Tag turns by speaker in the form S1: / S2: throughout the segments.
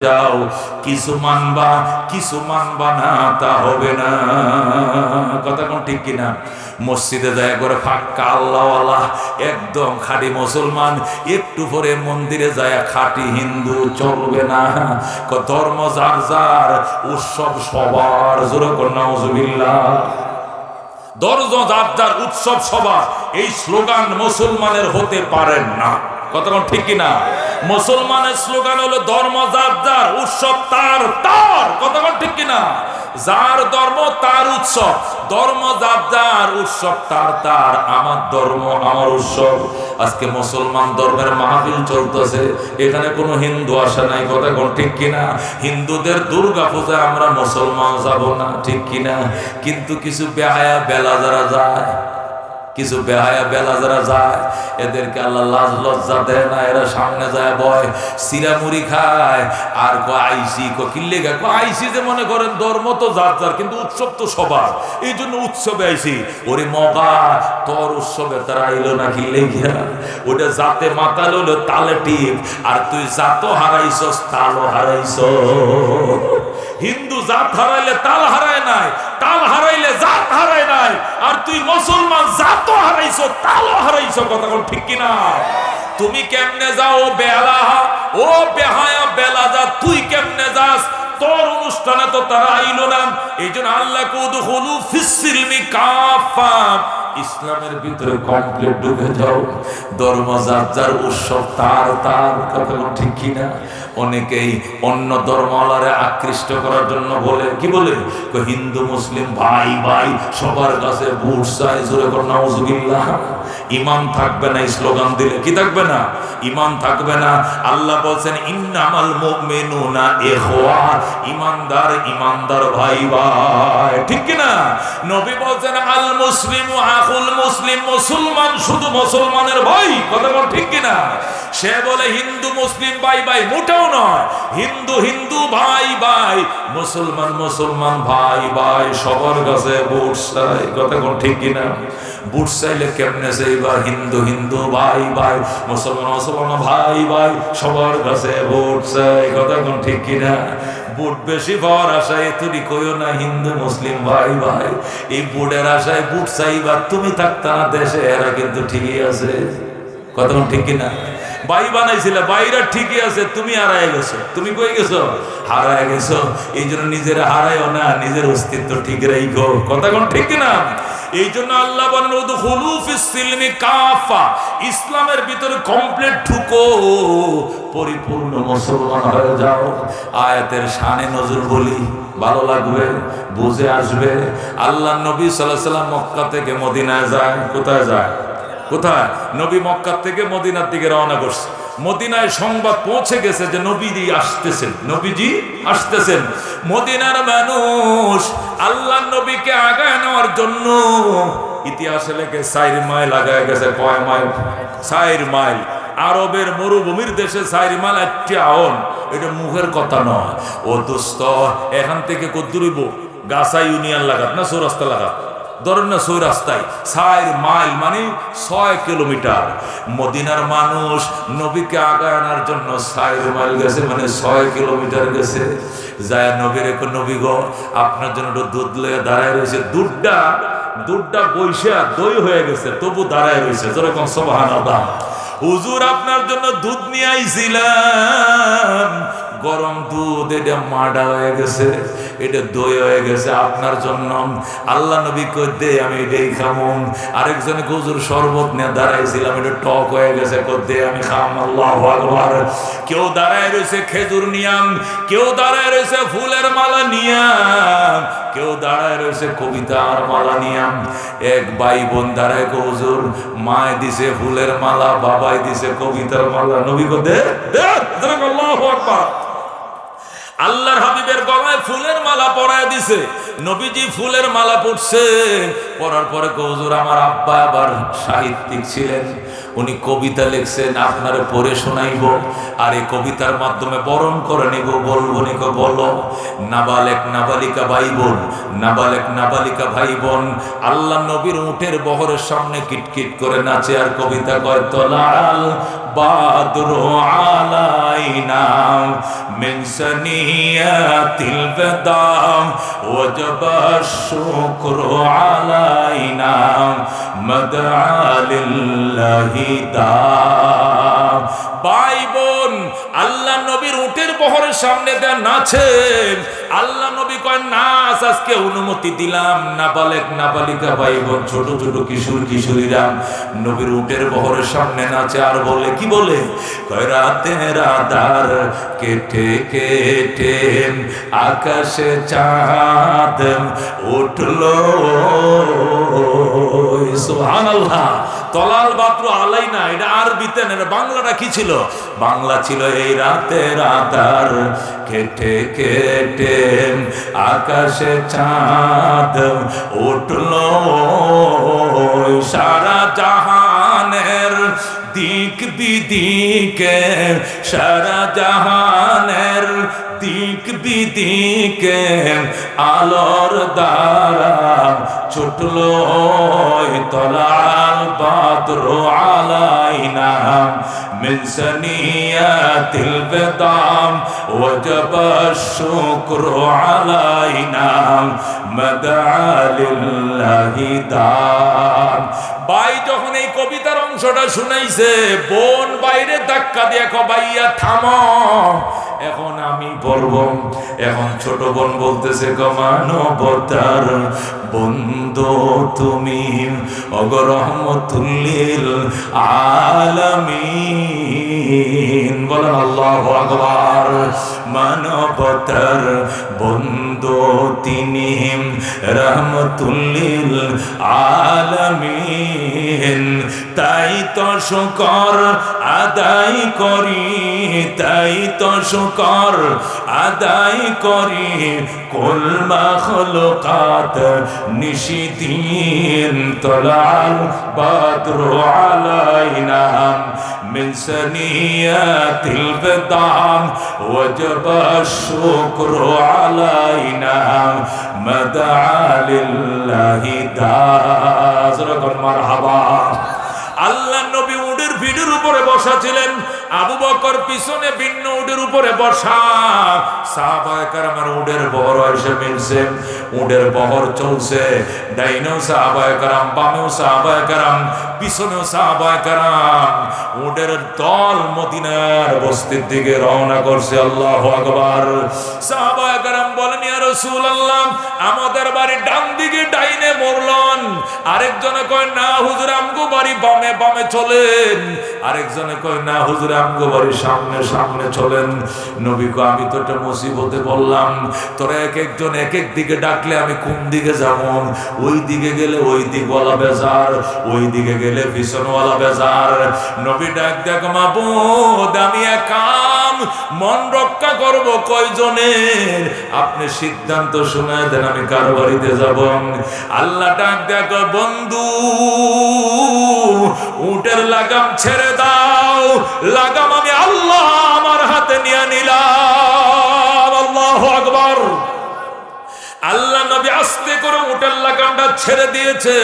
S1: যাও, কিছু মানবা না, তা হবে না। কথা কোন ঠিক কিনা? মসজিদে যায় করে ফাঁকা আল্লাহওয়ালা একদম খাঁটি মুসলমান, একটু পরে মন্দিরে যায় খাঁটি হিন্দু, চলবে না। ধর্ম যার যার, উৎসব সবার। জোরে কর নাউজুবিল্লাহ। ধর্ম যার যার, উৎসব সবার, এই স্লোগান মুসলমানের হতে পারেন না। কথা কোন ঠিক কিনা? মুসলমানের স্লোগান হলো ধর্ম যার যার, উৎসব তার তার। কথা কোন ঠিক কিনা? যার ধর্ম তার উৎসব, ধর্ম যার যার, উৎসব তার তার। আমার ধর্ম আমার উৎসব। আজকে মুসলমান ধর্মের মাহফিল চলতেছে, এখানে কোনো হিন্দু আসে নাই। কথা কোন ঠিক কিনা? হিন্দুদের দুর্গা পূজায় আমরা মুসলমান যাব না, ঠিক কিনা? কিন্তু কিছু বেহায়া বেলা যারা যায়, কিছু বেহায়া বেলা যারা যায়, এদেরকে আল্লাহ লাজ লজ্জা দেয় না। এরা সামনে যায় বয়, সিরা মুড়ি খায়, আর আইসি কিল্লে আইসি, যে মনে করেন ধর্ম তো যার যার, কিন্তু উৎসব তো সবার, এই জন্য উৎসবে আইসি। ওরে মগা, তোর উৎসবে তারা আইলো না কিল্লে গিয়া, ওটা জাতে মাতাল হলো তালে টিপ, আর তুই জাতো হারাইছস, তালও হারাইছ। হিন্দু জাত হারাইলে তাল হারায় নাই, তাল হারাইলে জাত হারায় নাই, আর তুই মুসলমান জাতও হারাইছো, তালও হারাইছো। কথা কোন ঠিক কিনা? তুমি কেমনে যাও বেলা, ও বেহায়া বেলা যা, তুই কেমনে যাস? তোর অনুষ্ঠানে তো তারা আইলো না। এই জন্য আল্লাহ কুদখুলু ফিস-সিলমি কাফা, ইসলামের ভিতরে কমপ্লিট ঢুকে যাও। ধর্ম যার যার, উৎসব তার তার। কথা ঠিক কিনা? অনেকেই অন্য ধর্মওয়ালারে আকৃষ্ট করার জন্য বলে, কি বলে? হিন্দু মুসলিম ভাই ভাই, সবার কাছে ভোট চাই। জোরে কর নাউজুবিল্লাহ। ঈমান থাকবে না এই স্লোগান দিলে। কি থাকবে না? ঈমান থাকবে না। আল্লাহ বলছেন ইন্নামাল মুমিনুনা ইখওয়া, ঈমানদার ঈমানদার ভাই ভাই, ঠিক কি না? নবী বলছেন আল মুসলিমু আখুল মুসলিম, মুসলমান শুধু মুসলমানের ভাই। কথা বল ঠিক কি না? সে বলে হিন্দু মুসলিম ভাই ভাই, মোটেও নয়। হিন্দু হিন্দু ভাই ভাই, মুসলমান মুসলমান ভাই ভাই, সবার কাছে ভোট চাই। কথা কোন ঠিক কিনা? ভোট চাইলে কেমনে চাইবা? হিন্দু হিন্দু ভাই ভাই, মুসলমান মুসলমান ভাই ভাই, সবার কাছে ভোট চাই। কথা কোন ঠিক কিনা? ভোট বেশি পাওয়ার আশায় তুমি কইও না হিন্দু মুসলিম ভাই ভাই। এই ভোটের আশায় ভোট চাইবা, তুমি থাকতা না দেশে, এরা কিন্তু ঠিকই আছে। কথা কোন ঠিক কিনা? ভাই বানাইছিলে, বাইরা ঠিকই আছে, তুমি হারায় গেছো। তুমি কই গেছো? হারায় গেছো। এই জন্য নিজের হারায়ও না, নিজের অস্তিত্ব ঠিক রাখো। কথা কোন ঠিক কিনা? এই জন্য আল্লাহ বলেন উদখুলু ফিস-সিলমি কাফা, ইসলামের ভিতরে কমপ্লিট ঢুকো, পরিপূর্ণ মুসলমান হয়ে যাও। আয়াতের শানে নজর বলি, ভালো লাগবে, বুঝে আসবে। আল্লাহ নবী সাল্লাল্লাহু আলাইহি ওয়াসাল্লাম মক্কা থেকে মদিনায় যায়। কোথায় যায়? কোথায়? নবী মক্কা থেকে মদিনার দিকে রওনা করছে। মদিনায় সংবাদ পৌঁছে গেছে যে নবীজি আসতেছেন, নবীজি আসতেছেন। মদিনার মানুষ আল্লাহর নবীকে আগায় নেওয়ার জন্য ইতিহাসে লেখে 4 মাইল আগায় গেছে। কয় মাইল? 4 মাইল। আরবের মরুভূমির দেশে 4 মাইল একটি আওন, এটা মুখের কথা নয়। ও দোস্ত, এখান থেকে কদ্দুরিব গাছা ইউনিয়ন লাগাত না চৌরাস্তা লাগাত, ধরেন না চৌরাস্তায় 4 মাইল মানে 6 কিলোমিটার। মদিনার মানুষ নবীকে আগায় আনার জন্য 4 মাইল গেছে, মানে 6 কিলোমিটার গেছে। যায় নবীর নবী গো, আপনার জন্য দুধ লয়ে দাঁড়ায় রয়েছে। দুধটা বইসা দই হয়ে গেছে, তবু দাঁড়ায় রয়েছে। যেরকম সুবহানাল্লাহ। হুজুর আপনার জন্য দুধ নিয়ে আইছিলাম, গরম দুধ, এটা মাডা হয়ে গেছে, এটা দই হয়ে গেছে আপনার জন্য। আল্লাহ নবী কই দে, আমি এটাই খামো। আরেকজনে হুজুর শরবত নিয়ে দাঁড়াইছিলাম, এটা টক হয়ে গেছে, কই দে, আমি খাম। আল্লাহু আকবার। কেউ দাঁড়ায় রয়েছে খেজুর নিয়াম, কেউ দাঁড়ায় রয়েছে ফুলের মালা নিয়াম, কেউ দাঁড়ায় রয়েছে কবিতার মালা নিয়াম। এক ভাই বোন দাঁড়ায়, হুজুর মায় দিছে ফুলের মালা, বাবাই দিছে কবিতার মালা। নবী কই দে দে। আল্লাহু আকবার। আল্লাহর হাবিবের গলায় ফুলের মালা পরায় দিছে। নবীজি ফুলের মালা পরছে, পরার পরে হুজুর আমার আব্বা আবার সাহিত্যিক ছিলেন, উনি কবিতা লিখছেন, আপনারে পড়ে শোনাইব, আর এই কবিতার মাধ্যমে বরণ করে নিব। বলবো নিকো বলো। নাবালেক নাবালিকা ভাই বোন, নাবালেক নাবালিকা ভাই বোন আল্লাহ নবীর উটের বহরের সামনে কিটকিট করে নাচে আর কবিতা কয়, তলাল বাদরু আলাইনা মিন সানিয়াতিল বাদা ওয়াজাবা শুকরু আলাইনা মাদআ লিল্লাহি দা। ভাই বোন আল্লাহ নবীর উটের বহরের সামনে দেন নাচেন। আল্লাহ নবী কয়, নাচ আজকে অনুমতি দিলাম। নাবালেক নাবালিকা ভাই বোন, ছোট ছোট কিশোর কিশোরীরা নবীর উটের বহরের সামনে নাচে আর বলে, কি বলে? কয়, রাতের আধার কেটে কেটে আকাশে চাঁদ উঠলো। সুবহানাল্লাহ। তলাল বাদরু আলাইনা, এটা আরবিতে না, বাংলাটা কি ছিল? বাংলা ছিল, এই রাতের আধার কেটে কেটে আকাশে চাঁদ উঠলো। সারা জাহানের দিক বিদিকে, সারা জাহানের দিক বিদিকে আলোর দ্বারা ছুটলো। তলাল বাদরু আলাইনা মিন সানিয়াতিল বাদা ওয়াজাবা শুকরু আলাইনা মাদআ লিল্লাহি দা। ভাই যখন এই কবিতার অংশটা শুনাইছে, বোন বাইরে ধাক্কা দিয়ে কয়, ভাইয়া থামো, এখন আমি বলব। এখন ছোট বোন বলতেছে, মানবতার বন্ধু তুমি, ওগো রহমাতুল লিল আলামিন। বলেন আল্লাহু আকবার। মানবতার বন্ধু তিনি, রহমাতুল লিল আলামিন। তাই তো শুকর আদায় করি, তাই তো শুকর আদায় করি, কুল মাখলুকাত নিশিদিন। তলাল বাদরু আলাইনা মিন সানিয়াতিল বাদা ওয়াজাবা শুকরু আলাইনা মাদআ লিল্লাহি দা। মারহাবা। আল্লাহ নবী উটের পিঠের উপরে বসা ছিলেন, আবু বকর পিছনে ভিন্ন উটের উপরে বসা। সাহাবায়ে কেরামের উটের বহর এসে মিলছে, উটের বহর চলছে, ডাইনেও সাহাবায়ে কেরাম, বামেও সাহাবায়ে কেরাম, পিছনেও সাহাবায়ে কেরাম। উটের দল মদিনার বস্তির দিকে রওনা করছে। আল্লাহু আকবার। সাহাবায়ে কেরাম বলেন, ইয়া রাসূলুল্লাহ, আমাদের বাড়ি ডান দিকে, ডাইনে মোড়লন। আরেকজনে কয়, না হুজুর আমগো বাড়ি বামে, বামে চলেন। আরেকজনে কয়, না হুজুর আমগো বাড়ি সামনে, সামনে চলেন। নবী কয়, আমি তো একটা মুসিবতে বললাম, তোরা এক একজন এক এক দিকে ডাকলে আমি কোন দিকে যাব? ওই দিকে গেলে ওই দিকওয়ালা বেজার, ওই দিকে গেলে পিছনওয়ালা বেজার। নবী ডাক দেখ, মাবুদ আমি একাম, মন রক্ষা করব কয়জনের? আপনি সিদ্ধান্ত শুনে দেন, আমি কার বাড়িতে যাব? আল্লাহ ডাক দেখ, বন্ধু উটের লাগাম ছেড়ে দাও। লাগাম আমি আল্লাহ আমার হাতে নিয়ে নিলাম। আল্লাহু আকবার। আল্লাহ নবী আস্তে করে উটের লাগামটা ছেড়ে দিয়েছে।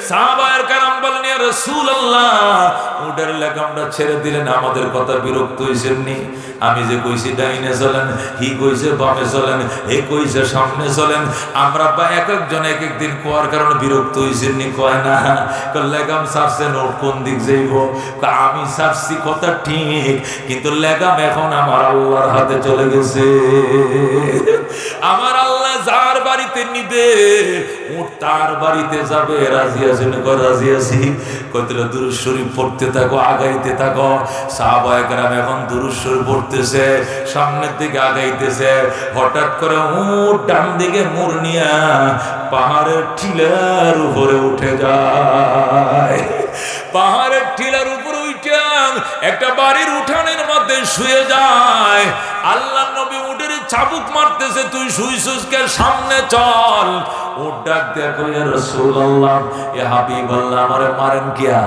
S1: সাহাবায়ে কেরাম বলেন, ইয়া রাসূলুল্লাহ, উটের লাগামটা ছেড়ে দিলেন, আমাদের কথা বিরক্ত হইছেন নি? আমি যে কইছি ডাইনে চলেন, হি কইছে বামে চলেন, হে কইছে সামনে চলেন, আমরা বা এক একজন এক এক দিন কোয়ার কারণে বিরক্ত হইছেন নি? কয় না। লাগাম ছাড়ছেন, ওট কোন দিক যাইব? আমি ছাড়ছি কথা ঠিক, কিন্তু লাগাম এখন আমার আল্লাহর হাতে চলে গেছে। আমার আল্লাহ যার বাড়িতে নিবে, উট তার বাড়িতে যাবে। রাজি আছেন? রাজি আছি। কইছিল দুরূদ শরীফ পড়তে থাকো, আগাইতে থাকো। সাহাবায়ে কেরাম এখন দুরূদ শরীফ পড়তেছে, সামনের দিকে আগাইতেছে। হঠাৎ করে উট ডান দিকে মোড় নিয়া পাহাড়ের টিলার উপরে উঠে যায়। পাহাড়ের টিলার উপরে উঠে একটা বাড়ির উঠানের মধ্যে শুয়ে যায়। আল্লাহ নবী উটের চাবুক মারতেছে, তুই শুইছিস কে? সামনে চল। উট ডাক দেখো ইয়া রাসূলুল্লাহ ইয়া হাবিবাল্লাহ আমারে মারেন কিয়া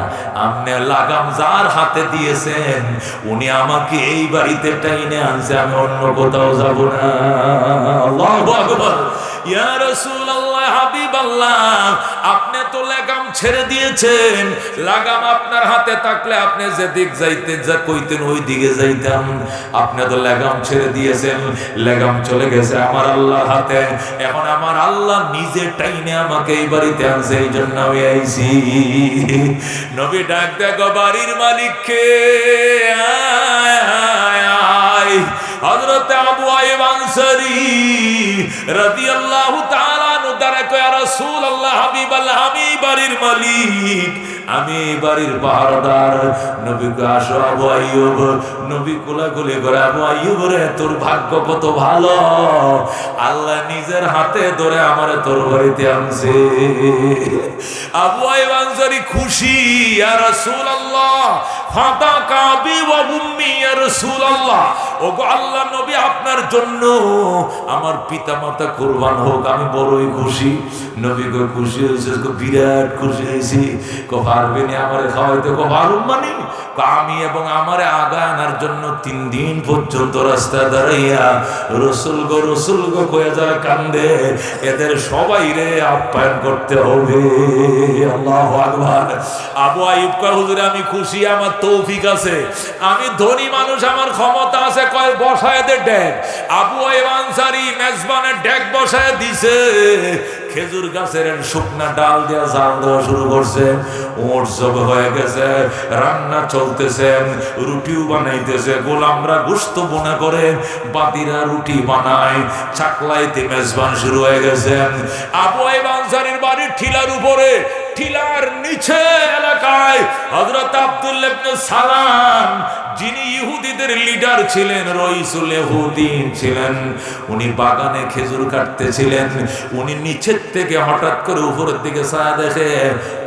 S1: আপনি লাগাম যার হাতে দিয়েছেন উনি আমাকে এই বাড়িতে টাইনে আনছে আমি অন্য কোথাও যাব না আল্লাহু আকবার ইয়া রাসূলুল্লাহ হাবিবাল্লাহ আপনি তো লাগাম ছেড়ে দিয়েছেন লাগাম আপনার হাতে থাকলে আপনি যেদিক যাইতেন যা কইতেন ওই দিকে যাইতাম আপনি তো লাগাম ছেড়ে দিয়েছেন লাগাম চলে গেছে আমার আল্লাহর হাতে এখন আমার আল্লাহ নিজে টাইনে আমাকে এই বাড়িতে আনছে এই জন্য আমি আইছি নবী ডাক দেখো বাড়ির মালিককে হযরত আবু আইয়ুব আনসারী রাদিয়াল্লাহু তাআলা আনহু তারা কয় ইয়া রাসূলুল্লাহ হাবিবাল্লাহ আমি বাড়ির মালিক আমি বাড়ির পাহারাদার নবী কয় আসো আবু আইয়ুব নবী কোলাকুলি করে আবু আইয়ুব রে তোর ভাগ্য কত ভালো আল্লাহ নিজের হাতে ধরে আমারে তোর বাড়িতে আনছে আবু আইয়ুব আনসারী খুশি ইয়া রাসূলুল্লাহ ফাতাকা বি ওয়া উম্মি ইয়া রাসূলুল্লাহ ওগো আল্লাহ নবী আপনার জন্য আমার পিতামাতা কুরবান হোক আমি বড়ই খুশি নবী কো খুশি হইছে কো বিরাট খুশি হইছি কো পারবেনি আমারে খাওয়াইতে কো পারুম মানে আমি এবং আমারে আগা আনার জন্য 3 দিন পর্যন্ত রাস্তা দাঁড়াইয়া রাসূল গো কয়ে যারা কান্দে এদের সবাইরে আপ্যায়ন করতে হবে আল্লাহু আকবার আবু আইয়ুব কয় হুজুর আমি খুশি আমার তৌফিক আছে আমি ধনী মানুষ আমার ক্ষমতা আছে কয় বসায় দে ডেক আবু আইয়ুব আনসারী মেজবানের ডেক বসায় দিছে খেজুর গাছের শুকনা ডাল দিয়া জাল দেওয়া শুরু করছে ওট জব হয়ে গেছে রান্না চলতেছে রুটিও বানাইতেছে গোলামরা গোশত বোনা করে বাতিরা রুটি বানায় চাকলাইতে মেজবান শুরু হয়ে গেছে আবু আইয়ুব আনসারীর বাড়ির ঠিলার উপরে ঠিলার নিচে এলাকায় হযরত আব্দুল্লাহ ইবনে সালাম যিনি ইহুদিদের লিডার ছিলেন রইসুল ইহুদিন ছিলেন উনি বাগানে খেজুর কাটতেছিলেন উনি নিচের থেকে হঠাৎ করে উপরের দিকে ছায়া দেখে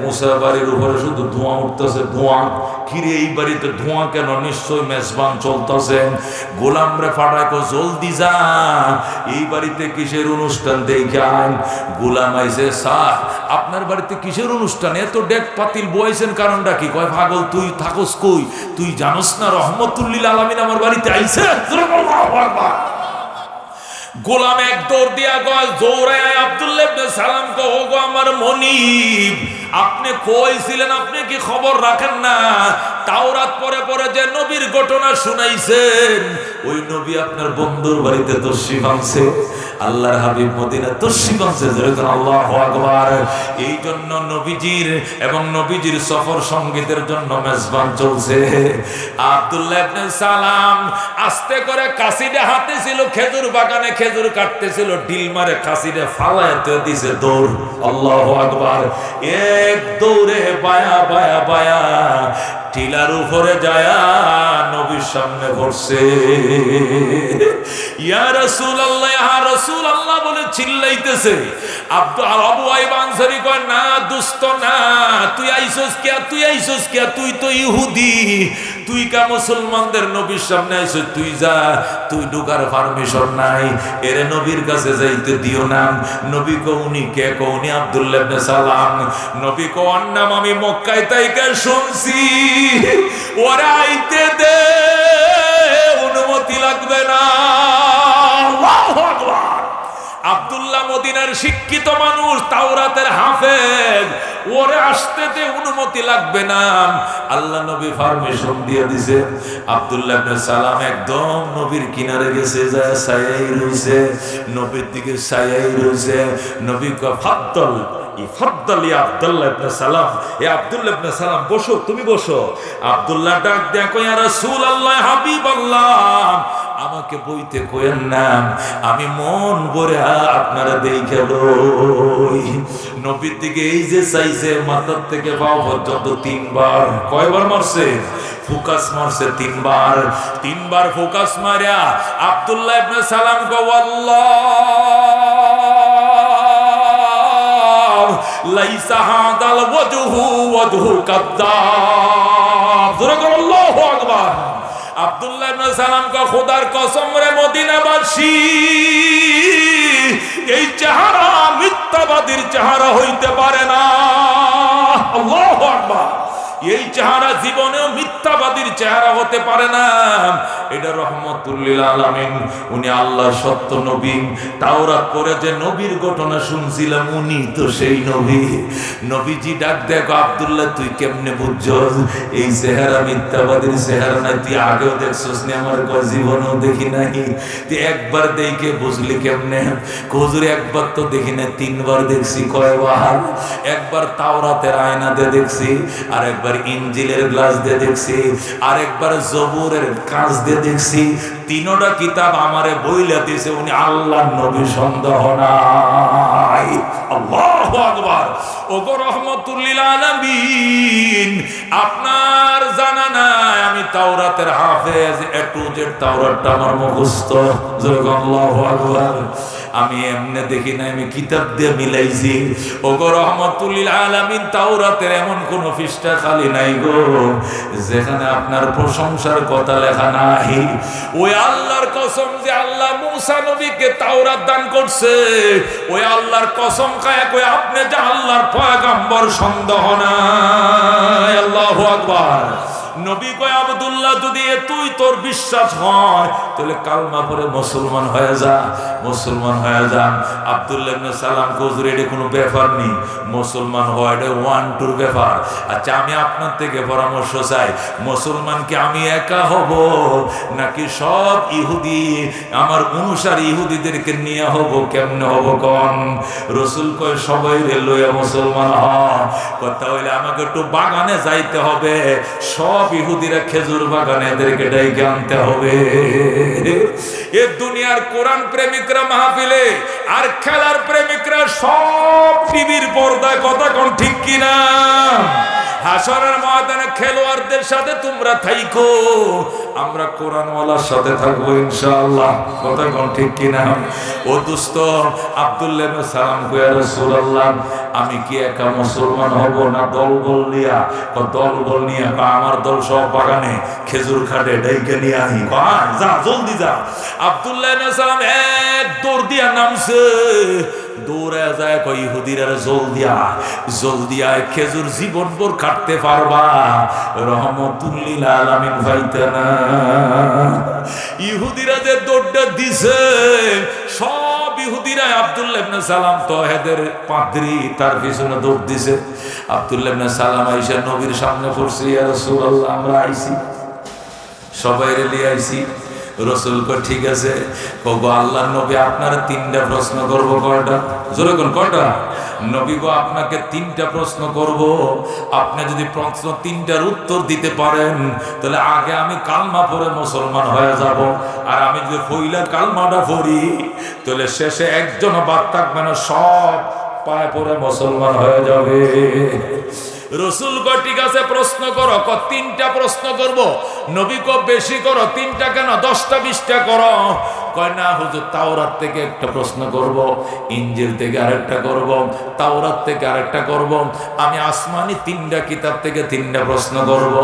S1: মুসা বাড়ির উপরে শুধু ধোঁয়া উঠতেছে ধোঁয়া কিরে এই বাড়িতে ধোঁয়া কেন নিশ্চয় মেজবান চলতেছে গোলামরে ফাটাকো জলদি যা এই বাড়িতে কিসের অনুষ্ঠান দেখান গোলাম আইছে স্যার আপনার বাড়িতে কিসের অনুষ্ঠান এত ডেক পাতিল বইছেন কারণটা কি কয় পাগল তুই থাকস কই তুই জানোস না রহমতুল্লিল আলামিন আমার বাড়িতে আইছে গোলাম এক দৌড় দিয়া গয় জোরে আব্দুল্লাহ ইবনে সালাম কো ওগো আমার মনিব আপনি কইছিলেন আপনি কি খবর রাখেন না তাওরাত পরে পরে যে নবীর ঘটনা শুনাইছেন ওই নবী আপনার বন্ধুর বাড়িতে তশরিফ আনছে আল্লাহর হাবিব মদিনা তশরিফ আনছে যেরকম আল্লাহু আকবার এই জন্য নবীজির এবং নবীজির সফর সঙ্গীতের জন্য মেজবান চলছে আব্দুল্লাহ ইবনে সালাম আস্তে করে কাশিটা হাতে ছিল খেজুর বাগানে খেজুর কাটতেছিল ডিল মারে কাশিটা ফালাইতে দিছে দৌড় আল্লাহু আকবার এক দৌড়ে বায়া বায়া বায়া টিলার উপরে যায়া নবীর সামনে পড়ছে ইয়া রাসূলুল্লাহ ইয়া রাসূলুল্লাহ বলে চিল্লাইতেছে আবু আইয়ুব আনসারী কয় না দোস্ত না তুই আইছস কিয়া তুই তো ইহুদি তুই কা মুসলমানদের নবীর সামনে আইছস তুই যা তুই ঢোকার পারমিশন নাই এরে নবীর কাছে যাইতে দিও না নবী কওনি কে কওনি আব্দুল্লাহ ইবনে সালাম নবী কোন নাম আমি মক্কায় তাইকা শুনছি ওরা আইতে দে অনুমতি লাগবে না আল্লাহু আকবার আব্দুল্লাহ মদিনার শিক্ষিত মানুষ তাওরাতের হাফেজ ওরে আসতে দে অনুমতি লাগবে না আল্লাহ নবী পারমিশন দিয়ে দিয়েছে আব্দুল্লাহ ইবনে সালাম একদম নবীর কিনারে গেছে যায় ছায়াই রইছে নবীর দিকে ছায়াই রইছে নবী কয় ফাদ্দল ইফাদ্দাল ইয়া আব্দুল্লাহ ইবনে সালাম এ আব্দুল্লাহ ইবনে সালাম বসো তুমি বসো আব্দুল্লাহ ডাক দেখো ইয়া রাসূলুল্লাহ হাবিবাল্লাহ আমাকে বইতে কইেন না আমি মন ভরে আপনারা দেখে লই নবীর দিকে এই যে চাইছে মাথার থেকে পা পর্যন্ত 3 বার কয়বার মারছে ফোকাস মারছে 3 বার ফোকাস মারিয়া আব্দুল্লাহ ইবনে সালাম কো আল্লাহ লাইসা হাদাল ওয়াজহু কাদ্দাব যুরকুল আল্লাহু আকবার আব্দুল্লাহ ইবনে সালাম কা খোদার কসম রে মদিনাবাসী এই চেহারা মিথ্যাবাদী মিথ্যাবাদীর চেহারা হইতে পারে না। আল্লাহু আকবার। এই চেহারা জীবনেও মিথ্যাবাদীর চেহারা হতে পারে না। এটা রহমতুল লিল আলামিন, উনি আল্লাহর সত্য নবী। তাওরাত পড়ে যে নবীর ঘটনা শুনছিলাম, উনি তো সেই নবী। নবীজি ডাক দেখো, আব্দুল্লাহ তুই কেমনে বুঝছস এই চেহারা মিথ্যাবাদীর চেহারা নাই? তুই আগেও দেখছস নি? আমার কয় জীবনেও দেখি নাই। তুই একবার দেখে বুঝলি কেমনে? হুজুর একবার তো দেখি না, 3 বার দেখছি। কয়বার? একবার তাওরাতের আয়না দিয়ে দেখছি, আর একবার ইনজিলের গ্লাস দিয়ে দেখছি, আর একবার জবুরের কাঁচ দিয়ে দেখছি। 3টা কিতাব আমারে বইলা দিয়েছে উনি আল্লাহর নবী, সন্দেহ নাই। আল্লাহু আকবার। ওগো রহমতুল লিল আলামিন, আপনার জানা নাই আমি তাওরাতের হাফেজ, এ টু জেড তাওরাতটা আমার মুখস্থ। আল্লাহু আকবার। আমি এমনি দেখি না, আমি কিতাব দিয়ে মিলাইছি। ওগো রহমতুল লিল আলামিন, তাওরাতের এমন কোন পৃষ্ঠা খালি নাই গো যেখানে আপনার প্রশংসার কথা লেখা নাই। ওই আল্লাহর কসম যে আল্লাহ মুসা নবীকে তাওরাত দান করছে, ওই আল্লাহর কসম খায় কই আপনি যে আল্লাহর পয়গম্বর, সন্দেহ নাই। আল্লাহু আকবার। নবী কয় আব্দুল্লাহ যদি তুই তোর বিশ্বাস হয় তাহলে কালমা পড়ে মুসলমান হয়ে যা, মুসলমান হয়ে যা। আব্দুল্লাহ ইবনে সালাম হুজুর এটা কোনো ব্যাপার নেই, মুসলমান হওয়া এটা 1-2 ব্যাপার। আচ্ছা আমি আপনার থেকে পরামর্শ চাই, মুসলমান কি আমি একা হব নাকি সব ইহুদি আমার অনুসারী ইহুদিদেরকে নিয়ে হব? কেমনে হব কোন? রাসূল কয় সবাই লইয়া মুসলমান হ। কথা হইলে আমাকে একটু বাগানে যাইতে হবে, সব ইহুদিরা খেজুর বাগানে, এদেরকে ডাইকে আনতে হবে। এ দুনিয়ার কোরআন প্রেমিকরা মাহফিলে, আর খেলার প্রেমিকরা সব টিভির পর্দায়। কথা কোন ঠিক কিনা? হাসরের ময়দানে খেলোয়াড়দের সাথে তোমরা থাইকো, আমরা কোরআনওয়ালার সাথে থাকবো ইনশাআল্লাহ। কথা কোন ঠিক কিনা? ও দোস্ত আব্দুল্লাহ ইবনে সালাম কয় ইয়া রাসূলুল্লাহ, আমি কি একা মুসলমান হব না দলবল নিয়া? দলবল নিয়া আমার দল সব বাগানে খেজুর খাটে, ডাইকে নিয়ে আহি। যা জলদি যা। আব্দুল্লাহ ইবনে সালাম এক দৌড় দিয়া নামছে, দৌড়ে যায় কই ইহুদিরা জলদি আয়, খেজুর জীবন ভর কাটতে পারবা। রহমতুল লিল আলামিন ভাইতা না। ইহুদিরা যে দৌড়টা দিছে, সব ইহুদিরা আব্দুল্লাহ ইবনে সালাম তহেদের পাদ্রী, তার পিছনে দৌড় দিছে। আব্দুল্লাহ ইবনে সালাম আইসা নবীর সামনে পড়ছে, ইয়া রাসূলুল্লাহ আমরা আইছি, সবাই রেলি আইছি। রাসূল কয় ঠিক আছে। কগো আল্লাহর নবী আপনার 3টা প্রশ্ন করব। কয়টা? জোরে কোন কয়টা? নবী গো আপনাকে 3টা প্রশ্ন করব, আপনি যদি প্রশ্ন 3টার উত্তর দিতে পারেন তাহলে আগে আমি কালমা পড়ে মুসলমান হয়ে যাব, আর আমি যদি পয়লা কালমাটা পড়ি তাহলে শেষে একজন বাদ থাকবে না, সব পায়ে পড়ে মুসলমান হয়ে যাবে। রাসূল কয় ঠিক আছে প্রশ্ন করো। 3টা প্রশ্ন করব। নবী কয় বেশি করো, 3টা কেন 10টা 20টা করো। কয় না হুজুর তাওরাত থেকে একটা প্রশ্ন করব, ইনজিল থেকে আরেকটা করব, তাওরাত থেকে আরেকটা করব, আমি আসমানি 3টা কিতাব থেকে 3টা প্রশ্ন করব।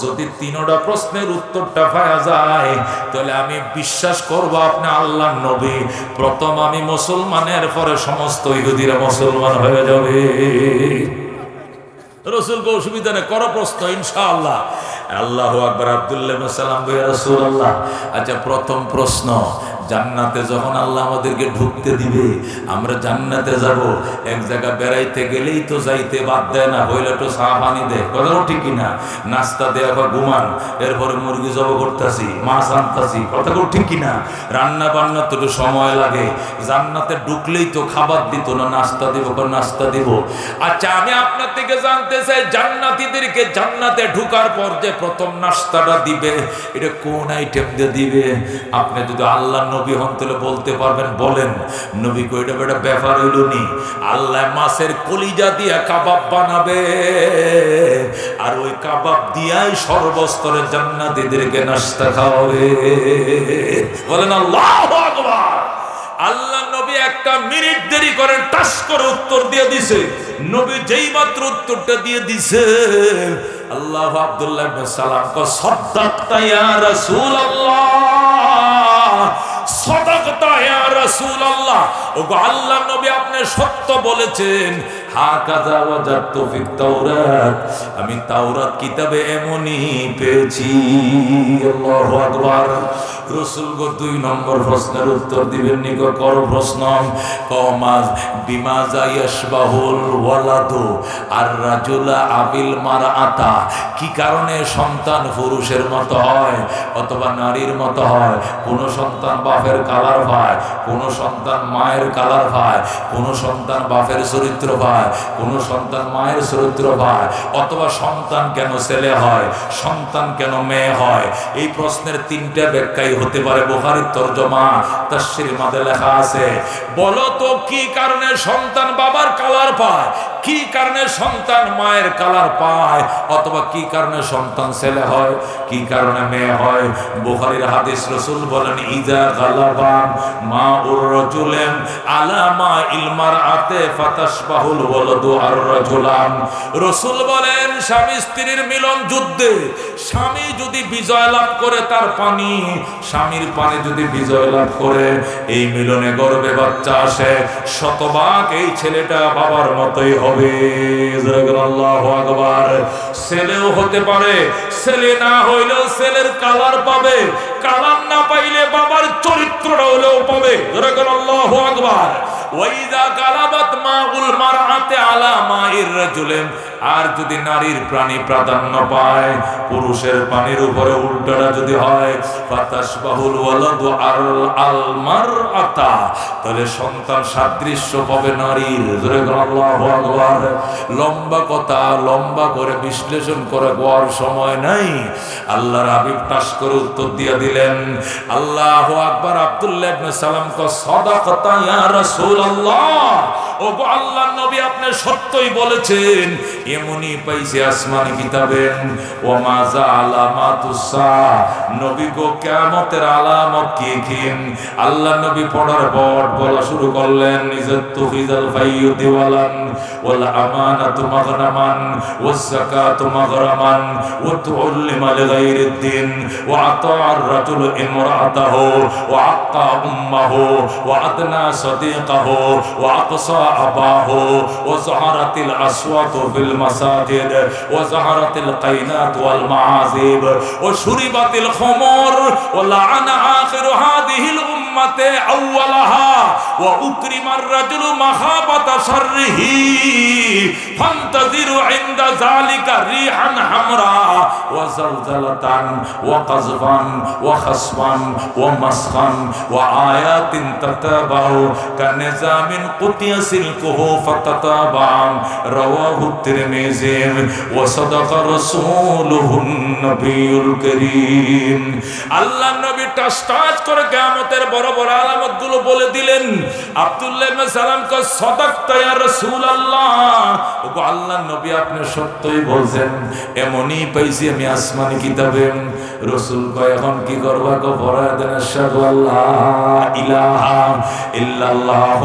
S1: যদি 3টা প্রশ্নের উত্তরটা পাওয়া যায় তাহলে আমি বিশ্বাস করব আপনি আল্লাহর নবী। প্রথম আমি মুসলমানের পরে সমস্ত ইহুদিরা মুসলমান হয়ে যাবে। রাসূলকে অসুবিধা নেই, করো প্রশ্ন ইনশাআল্লাহ। আল্লাহু আকবার। আব্দুল্লাহ ইবনে সালাম কয় ইয়া রাসূলুল্লাহ, আচ্ছা প্রথম প্রশ্ন, জান্নাতে যখন আল্লাহ আমাদেরকে ঢুকতে দিবে, আমরা জান্নাতে যাব, এক জায়গা বেড়াইতে গেলেই তো যাইতে বাদ দেয় না, হইলে তো চা পানি দেয়। কথা ঠিক কিনা? নাস্তা দেয় বা ঘুমান, এরপরে মুরগি জব করতেছি, মাছ আনতাছি। কথা ঠিক কিনা? রান্না বান্না তো একটু সময় লাগে। জান্নাতে ঢুকলেই তো খাবার দিত না, নাস্তা দিব, নাস্তা দিব। আচ্ছা আমি আপনার থেকে জানতে চাই, জান্নাতীদেরকে জান্নাতে ঢুকার পর যে প্রথম নাস্তাটা দিবে এটা কোন আইটেম দিয়ে দিবে? আপনি যদি আল্লাহ নবী হন তাহলে বলতে পারবেন, বলেন। নবী কইটা বেটা ব্যাপার হইল নি, আল্লাহ মাছের কলিজা দিয়া কাবাব বানাবে, আর ওই কাবাব দিয়াই সর্বস্তরের জান্নাতীদেরকে নাস্তা খাওয়াবে। বলেন আল্লাহু আকবার। আল্লাহ নবী একটা মিনিট দেরি করেন, টাস করে উত্তর দিয়ে দিছে। নবী যেই মাত্র উত্তরটা দিয়ে দিছে, আল্লাহ আব্দুল্লাহ ইবনে সালাম কো সাদাক্তা ইয়া রাসূলুল্লাহ, সাদাকাতা ইয়া রাসূলুল্লাহ, ওগো আল্লাহর নবী আপনি সত্য বলেছেন। হাকাযা ওয়াজাদতু ফিত তাওরাত, আমি তাওরাত কিতাবে এমনই পেয়েছি। আল্লাহু আকবার। রাসূল গো 2 নম্বর প্রশ্নের উত্তর দিবেন নি গো? করো প্রশ্ন। কমাজ বিমাজা ইয়াশবাহুল ওয়ালাদু আর রাজুলা আবিল মারআতা, কি কারণে সন্তান পুরুষের মতো হয় অথবা নারীর মতো হয়? কোন সন্তান বাপের কালার পায়, কোন সন্তান মায়ের কালার পায়, কোন সন্তান বাপের চরিত্র পায়, কোন সন্তান মায়ের চরিত্র পায়, অথবা সন্তান কেন ছেলে হয়, সন্তান কেন মেয়ে হয়? এই প্রশ্নের 3টা ব্যাখ্যাই হতে পারে। বুখারীর তরজমা তাফসীর মাঝে লেখা আছে, বলো তো কি কারণে সন্তান বাবার কালার পায়, কি কারণে সন্তান মায়ের কালার পায়, অথবা কি কারণে সন্তান ছেলে হয়, কি কারণে মেয়ে হয়? বুখারীর হাদিস, রাসূল বলেন ইজা গালাবান মা উর রাজুলান আলা মা ইল মারআতে ফাতাশবাহুল ওয়ালাদু আর রাজুলান। রাসূল বলেন স্বামী স্ত্রীর মিলন যুদ্ধে স্বামী যদি বিজয় লাভ করে, তার পানি, স্বামীর পানি যদি বিজয় লাভ করে, এই মিলনে গর্ভে বাচ্চা আসে, শতভাগ এই ছেলেটা বাবার মতোই হবে। আল্লাহু আকবার। ছেলেও হতে পারে, ছেলে না হইলেও ছেলের কালার পাবে, কালার না পাইলে বাবার চরিত্রটা হলেও পাবে। আল্লাহু আকবার। ওয়াইদা গালাবাত মাউল মারআতে আলা মাইর রাজুলিন, আর যদি নারীর প্রাণী প্রাধান্য পায় পুরুষের পানির উপরে উল্টাটা যদি হয়, ফাতাশবাহুল ওয়ালাদু আল মারআতা, তাহলে সন্তান সাদৃশ্য পাবে নারীর। আল্লাহু আকবার। লম্বা কথা, লম্বা করে বিশ্লেষণ করে বলার সময় নাই। আল্লাহর হাবিব টাস করে উত্তর দিয়ে দিলেন। আল্লাহু আকবার। আব্দুল্লাহ ইবনে সালাম কো সাদাকাতা ইয়া রাসূলুল্লাহ, ওগো আল্লাহর নবী আপনি সত্যই বলেছেন, এমনই পাইছে আসমানি কিতাবে। ওয়া মা যা আলামাতুস সা, নবী গো কিয়ামতের আলামত কি কি? আল্লাহর নবী পড়ার পর বলা শুরু করলেন, ইজাতু ফিজাল ফাইয়ুদি ওয়ালান ওয়াল আমানাতু মাগরামান ওয়াজ যাকাতু মাগরামান ওয়া তুউল্লিমা লিগাইরিদ দিন ওয়া আতা'আর রাজুলু ইমরাআতাহু ওয়া আক্কা উম্মাহু ওয়া আদনা সাদিকাহু ওয়া আকসা আবাহু ওয়া যাহারাতিল আসওয়াতু ফিল মাসাজিদ ওয়া যাহারাতিল কাইনাত ওয়াল মাআজিব ওয়া শুরিবাতিল খুমর ওয়া লা'আনা আখিরু হাযিহিল উম্মাতি আউওয়ালাহা ওয়া উকরিমার রাজুলু মাখাবাতা শাররিহি ফান্তাযিরু ইনদা যালিকা রিহান হামরা ওয়া জালজালাতান ওয়া কাযফান ওয়া খাসফান ওয়া মাসখান ওয়া আয়াতিন তাতাবাউ কানিজামিন কুতিয়া সিলকুহু ফাতাতাবাম রাওয়াহু তিরমিজি ওয়া সাদাকা রাসূলুহুন নবিয়ুল কারীম। আল্লাহ নবী টাস করে কিয়ামতের বড় বড় আলামতগুলো বলে দিলেন। আব্দুল্লাহ ইবনে সালাম কো সাদাকতা ইয়া রাসূলুল্লাহ, ওগো আল্লাহর নবী আপনি সত্যই বলছেন, এমনই পাইছি আমি আসমানি কিতাবে। রাসূল কয় এখন কি করবা? কো পড়া দেন আশহাদু আল্লা ইলাহা ইল্লাল্লাহ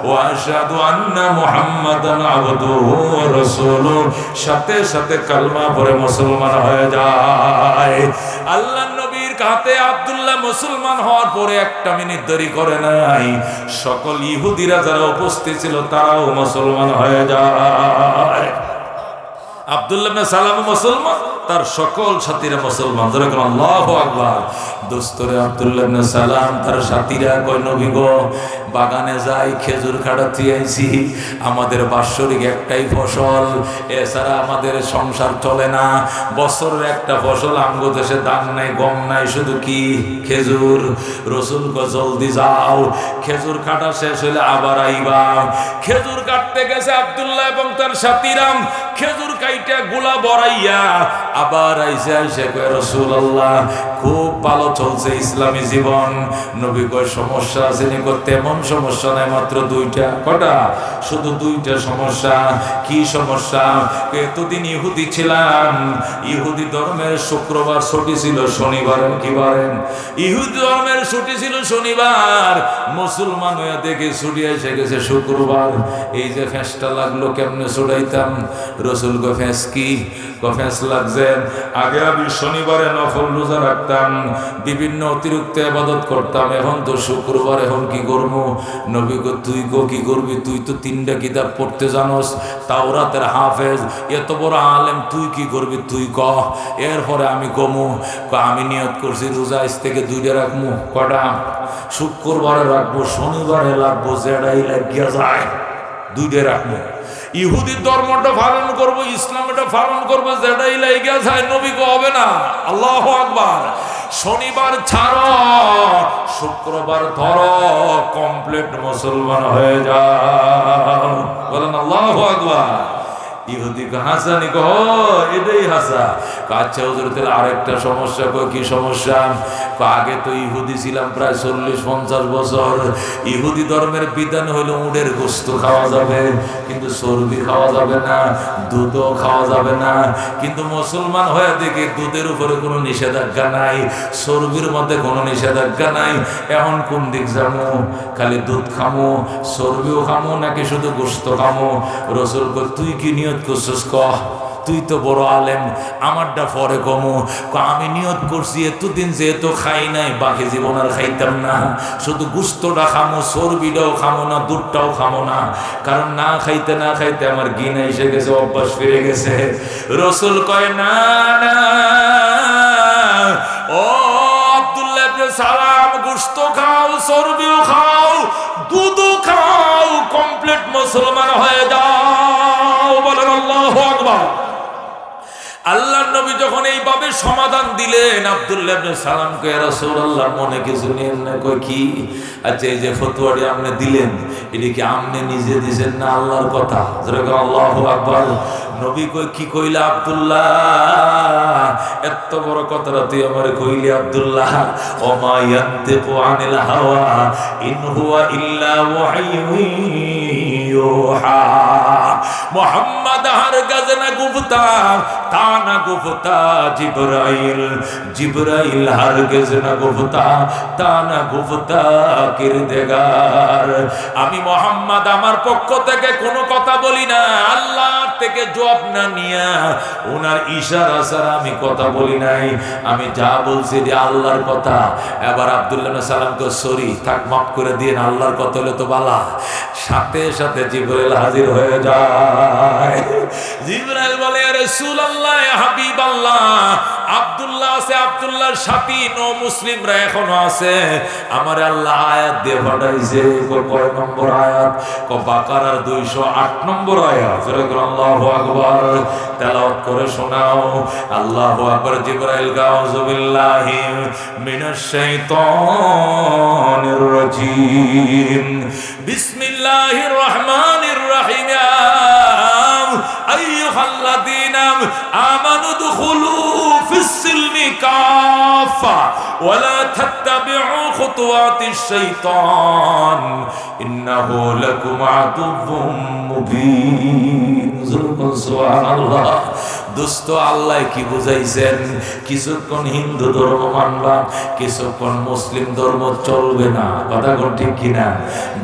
S1: ওয়া আশহাদু আন্না মুহাম্মাদান আবদুহু ওয়া রাসূলুহু, সাথে সাথে কালমা পড়ে মুসলমান হয়ে যায়। আল্লাহর নবীর হাতে আব্দুল্লাহ মুসলমান হওয়ার পরে 1 মিনিট দেরি করে নাই, সকল ইহুদিরা যারা উপস্থিত ছিল তারাও মুসলমান হয়ে যায়। আব্দুল্লাহ ইবনে সালাম মুসলমান, তার সকল সাথীরা মুসলমান। যেরকম আল্লাহু আকবার। দোস্তরে আব্দুল্লাহ ইবনে সালাম তার সাথীরা কয়, নবী গো বাগানে যাই, খেজুর কাটাতে আইছি, আমাদের বাৎসরিক একটাই ফসল, এছাড়া আমাদের সংসার চলে না। বছরের একটা ফসল, আমগো দেশে ধান নাই, গম নাই, শুধু কি খেজুর। রাসূল কয় জলদি যাও, খেজুর কাটা শেষ হলে আবার আইবা। খেজুর কাটতে গেছে আব্দুল্লাহ এবং তার সাথীরা, খেজুর কাইটা গুলা বড়াইয়া আবার আইসে আইসে কয়, রাসূলুল্লাহ খুব ভালো চলছে ইসলামী জীবন। নবী কয় সমস্যা আছে নি? তেমন সমস্যা নাই, মাত্র 2টা। কটা? শুধু 2টা সমস্যা। কি সমস্যা? এতদিন ইহুদি ছিলাম, ইহুদি ধর্মের শুক্রবার ছুটি ছিল, শনিবার কি বারেন? ইহুদি ধর্মের ছুটি ছিল শনিবার, মুসলমান হয়ে দেখে ছুটি এসে গেছে শুক্রবার। এই যে ফেঁসটা লাগলো, কেমনে ছুটাইতাম? রাসূল কয় ফেঁস কি? ফেঁস লাগছে, আগে আমি শনিবারে নফল রোজা রাখতাম, করতাম, বিভিন্ন অতিরিক্ত ইবাদত করতাম। এখন তো শুক্রবার, এখন কি করবো? নবী গো তুই গো কি করবি? তুই তো 3টা কিতাব পড়তে জানোস, তাওরাতের হাফেজ, এত বড় আলেম, তুই কি করবি? তুই ক। এরপরে আমি কমু, আমি নিয়ত করছি রোজা আজ থেকে 2টা রাখবো। কটা? শুক্রবারে রাখবো, শনিবারে রাখবো, যেটাই লাগিয়া যায় 2টা রাখবো। ইহুদি ধর্মটা পালন করবো, ইসলামটা পালন করবো, যেটাই লাগিয়া যায়। নবী গো হবে না। আল্লাহু আকবার। শনিবার ছাড়ো, শুক্রবার ধরো, কমপ্লিট মুসলমান হয়ে যাও। বলেন আল্লাহু আকবার। ইহুদি হাসানি কহ, এটাই হাসা। আচ্ছা হুজুর, তাহলে আরেকটা সমস্যা। কই কি সমস্যা? আগে তো ইহুদি ছিলাম প্রায় 40-50 বছর। ইহুদি ধর্মের বিধান হলো উটের গোশত খাওয়া যাবে, কিন্তু চর্বি খাওয়া যাবে না, দুধও খাওয়া যাবে না। কিন্তু মুসলমান হয়ে দেখি দুধের উপরে কোনো নিষেধাজ্ঞা নাই, চর্বির মধ্যে কোনো নিষেধাজ্ঞা নাই। এখন কোন দিক যাবো? খালি দুধ খামো, চর্বিও খামো, নাকি শুধু গোশত খামো? রসুল কই তুই কি নিয়ত করছিস? কহ, তুই তো বড় আলেম, আমারটা পরে কমো। আমি নিয়ত করছি এতদিন যেহেতু খাই নাই, বাকি জীবন আর খাইতাম না, শুধু গুস্তটা খামো, চর্বিটাও খামো না, দুধটাও খামো না। কারণ না খাইতে না খাইতে আমার ঘৃণা এসে গেছে, অভ্যাস ফিরে গেছে। রসুল কয় না না, ও আব্দুল্লাহ ইবনে সালাম, গুস্ত খাও, চর্বিও খাও, দুধও খাও, কমপ্লিট মুসলমান হয়ে যাও। বলেন আল্লাহু আকবার। আল্লাহর নবী যখন এইভাবে সমাধান দিলেন, আব্দুল্লাহ ইবনে সালামকে, ইয়া রাসূলুল্লাহ মনে কিছু নিয়েন না। কই কি? আচ্ছা এই যে ফতোয়াটি আপনি দিলেন, এটা কি আপনি নিজে দিয়েছেন না আল্লাহর কথা? যেরকম আল্লাহু আকবার। নবী কই কি কইলা আব্দুল্লাহ? এত বড় কথাটা তুই আমারে কইলি আব্দুল্লাহ? ওমা ইয়ানতিকু আনিল হাওয়া ইন হুয়া ইল্লা ওয়াহয়ুন ইউহা। মুহাম্মদ হারগাজ না গুফতা, তা না গুফতা জিবরাইল, জিবরাইল হারগাজ না গুফতা, তা না গুফতা কিরদেগার। আমি মুহাম্মদ আমার পক্ষ থেকে কোনো কথা বলি না, আল্লাহর থেকে জবাব না নিয়া ওনার ইশারা ছাড়া আমি কথা বলি নাই। আমি যা বলছি যে আল্লাহর কথা। এবার আব্দুল্লাহ ইবনে সালামকে সরি, থাক, মাফ করে দিন, আল্লাহর কথা হলে তো বালা। সাথে সাথে জিবরাইল হাজির হয়ে যায়। জিবরাইল বলে, ইয়া রাসূলুল্লাহ, ইয়া হাবিবাল্লাহ, আব্দুল্লাহ আছে, আব্দুল্লাহর সাথী নো মুসলিমরা এখনো আছে। আমার আল্লাহ আয়াত দিয়ে পাঠাইছে। কয় নম্বর আয়াত? বাকারার 208 নম্বর আয়াত। আল্লাহু আকবার। তেলাওয়াত করে শোনাও। আল্লাহু আকবার। জিবরাইল, আউযু বিল্লাহি মিনাশ শাইতানির রাজীম, বিসমিল্লাহির রহমানির রহিম। আইয়ুহাল্লাযীনা আমানু দুখুলু ফিস-সিলমি কাফা ওয়া লা তাত্তাবিউ খুতুওয়াতিশ শাইতান ইন্নাহু লাকুম আদুউম মুবিন। সুবহানাল্লাহ। দোস্ত, আল্লাহ কি বুঝাইছেন? কিছুক্ষণ হিন্দু ধর্ম মানবা, কিছুক্ষণ মুসলিম ধর্ম চলবে না। কথা কোন ঠিক কিনা?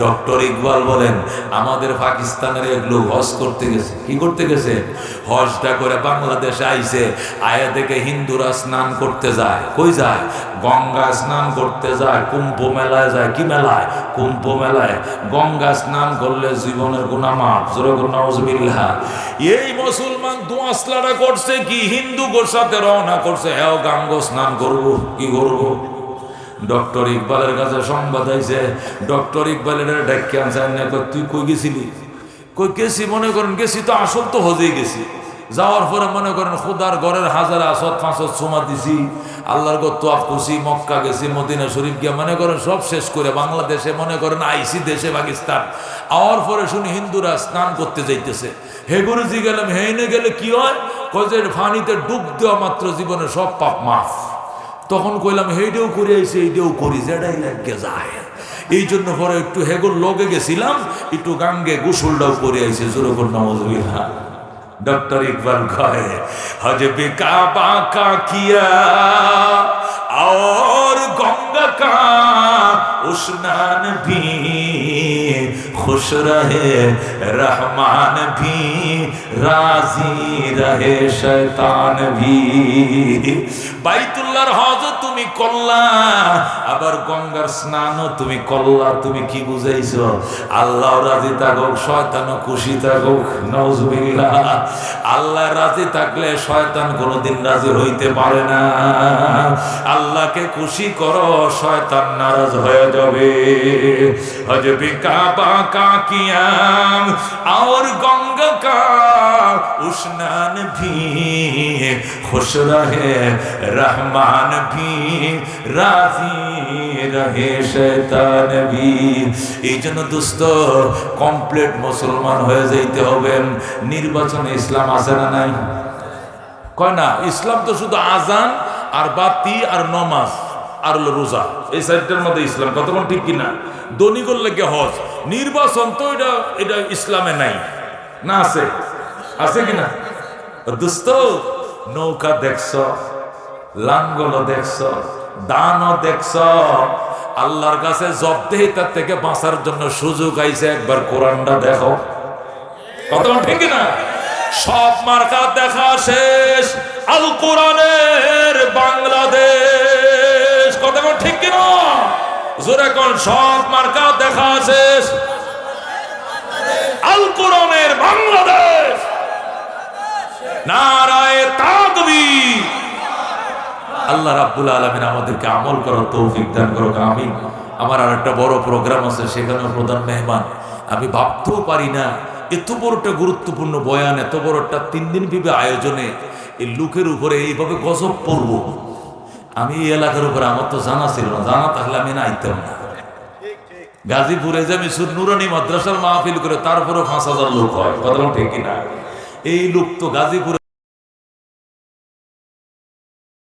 S1: ডক্টর ইকবাল বলেন, আমাদের পাকিস্তানের এক লোক হজ করতে গেছে। কি করতে গেছে? হজটা করে বাংলাদেশে আইছে। আয়া থেকে হিন্দুরা স্নান করতে যায়। কই যায়? গঙ্গা স্নান করতে যায়, কুম্ভ মেলায় যায়। কি মেলায়? কুম্ভ মেলায়। গঙ্গা স্নান করলে জীবনের গুনাহ মাফ। জোরে বলুন নাউজুবিল্লাহ। এই মুসলমান দোয়াসলাটা করছে কি? হিন্দু গোসাতে রওনা করছে, হ্যাঁ গাঙ্গো স্নান করবো। কি করবো? ডক্টর ইকবালের কাছে সংবাদ আইছে। ডক্টর ইকবালের ডাক্কে আনছে, তুই কই গেছিলি? কই গেছি, মনে করেন গেছি তো, আসল তো হজেই গেছি। যাওয়ার পরে মনে করেন খুদার ঘরের হাজার আসত ফাঁসত সোমা দিছি, আল্লাহর গো তোয়াফ করছি, মক্কা গেছি, মদিনা শরীফ গিয়া মনে করেন সব শেষ করে বাংলাদেশে মনে করেন আইসি দেশে পাকিস্তান। আওয়ার পরে শুনি হিন্দুরা স্নান করতে যাইতেছে। হে গুরুজি গেলাম, হেনে গেলে কি হয়? কয়ে ফানিতে ডুব দেওয়া মাত্র জীবনে সব পাপ মাফ। তখন কইলাম হেইটাও করে আইসি, এইটাও করি, যেটাই লাগে যায়। এই জন্য পরে একটু হেগুর লগে গেছিলাম, একটু গাঙ্গে গোসলটাও করে আইসি। জোরে করে নাউজুবিল্লাহ। डॉक्टर इकबाल कहे हज भी काबा का किया और गंगा का स्नान भी खुश रहे रहमान भी राजी रहे शैतान भी। বাইতুল বাইতুল্লাহর হজ তুমি করলা, আবার গঙ্গার স্নানও তুমি করলা। তুমি কি বুঝাইছো? আল্লাহ রাজি থাকুক, শয়তানও খুশি থাকুক। নাউজুবিল্লাহ। আল্লাহ রাজি থাকলে শয়তান কোনোদিন রাজি হইতে পারে না। আল্লাহকে খুশি করো, শয়তান নারাজ হয়ে যাবে। হজ भी काबा का किया और गंगा का स्नान भी, खुश रहे रहमान भी, राजी रहे शैतान भी। এই জন্য দোস্ত কমপ্লিট মুসলমান হয়ে যাইতে হবে। নির্বাচনে ইসলাম আছে না নাই? কয় না, ইসলাম তো শুধু আজান আর বাতি আর নমাজ আর হলো রোজা, এই সাইডটার মধ্যে ইসলাম। কতক্ষণ ঠিক কিনা? দনিগর লেগে হজ। নির্বাচন তো এটা ইসলামে নাই না? আছে? আছে কিনা দোস্ত? নৌকা দেখছ, লাঙ্গল দেখছ, দানও দেখছ। আল্লাহর কাছে জব্দেহিতার থেকে বাঁচার জন্য সুযোগ আইছে, একবার কোরআনটা দেখো। কতক্ষণ ঠিক কিনা? সব মার্কা দেখা শেষ, আল কোরআনের বাংলাদেশ। কতক্ষণ ঠিক কিনা? জোরে কোন? সব মার্কা দেখা শেষ, আল কোরআনের বাংলাদেশ। নারায়ে তাকবীর। আল্লাহ রাব্বুল আলামিন আমাদেরকে আমল করার তৌফিক দান করুক, আমিন। আমার আর একটা বড় প্রোগ্রাম আছে, সেখানে প্রধান মেহমান। আমি ভাবতেও পারি না এত বড় একটা গুরুত্বপূর্ণ বয়ান, এত বড় একটা 3 দিন ব্যাপী আয়োজনে এই লোকের উপরে এইভাবে গজব পড়বো। আমি এই এলাকার উপরে আমার তো জানা ছিল না, জানা থাকলে আমি না আইতাম না। গাজীপুরে যে মিসুর নুরানি মাদ্রাসার মাহফিল করে, তারপরে 5000 লোক হয়। কথা ঠিক কিনা? এই লোক তো গাজীপুরে